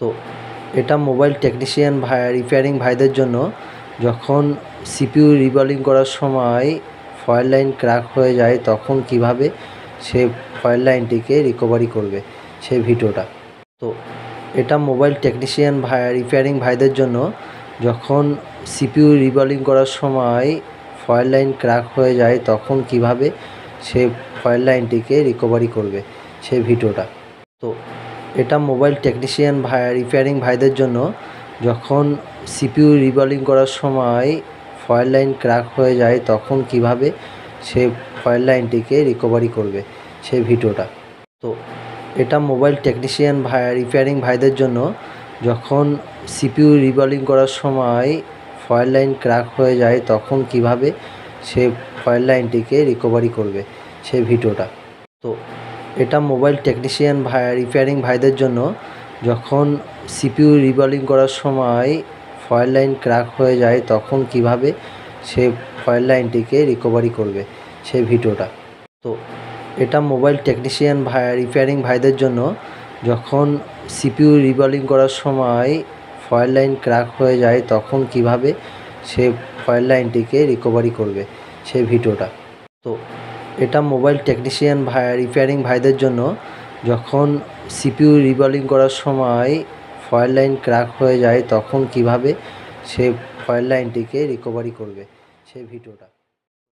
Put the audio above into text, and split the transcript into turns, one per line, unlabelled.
তো এটা mobile technician repairing ভাইদের জন্য যখন সিপিইউ রিবলিং করার সময় ফয়েল লাইন ক্র্যাক হয়ে যায় তখন কিভাবে সে ফয়েল লাইনটিকে রিকভারি করবে সেই ভিডিওটা। তো এটা মোবাইল টেকনিশিয়ান রিপেয়ারিং ভাইদের জন্য যখন সিপিইউ রিবলিং করার সময় ফয়েল লাইন ক্র্যাক হয়ে যায় তখন কিভাবে সে ফয়েল লাইনটিকে রিকভারি করবে সেই ভিডিওটা। তো এটা মোবাইল টেকনিশিয়ান রিপেয়ারিং ভাইদের জন্য যখন সিপিইউ রিবলিং করার সময় ফয়েল লাইন ক্র্যাক হয়ে যায় তখন কিভাবে সে ফয়েল লাইনটিকে রিকভারি করবে সেই ভিডিওটা। তো এটা মোবাইল টেকনিশিয়ান রিপেয়ারিং ভাইদের জন্য যখন সিপিইউ রিবলিং করার সময় ফয়েল লাইন ক্র্যাক হয়ে যায় তখন কিভাবে সে ফয়েল লাইনটিকে রিকভারি করবে সেই ভিডিওটা। তো এটা মোবাইল টেকনিশিয়ান রিপেয়ারিং ভাইদের জন্য যখন সিপিইউ রিবলিং করার সময় ফয়েল লাইন ক্র্যাক হয়ে যায় তখন কিভাবে সে ফয়েল লাইনটিকে রিকভারি করবে সেই ভিডিওটা। তো এটা মোবাইল টেকনিশিয়ান রিপেয়ারিং ভাইদের জন্য যখন সিপিইউ রিবলিং করার সময় ফয়েল লাইন ক্র্যাক হয়ে যায় তখন কিভাবে সে ফয়েল লাইনটিকে রিকভারি করবে সেই ভিডিওটা। তো এটা মোবাইল টেকনিশিয়ান রিপেয়ারিং ভাইদের জন্য যখন সিপিইউ রিবলিং করার সময় ফয়েল লাইন ক্র্যাক হয়ে যায় তখন কিভাবে সে ফয়েল লাইনটিকে রিকভারি করবে সেই ভিডিওটা।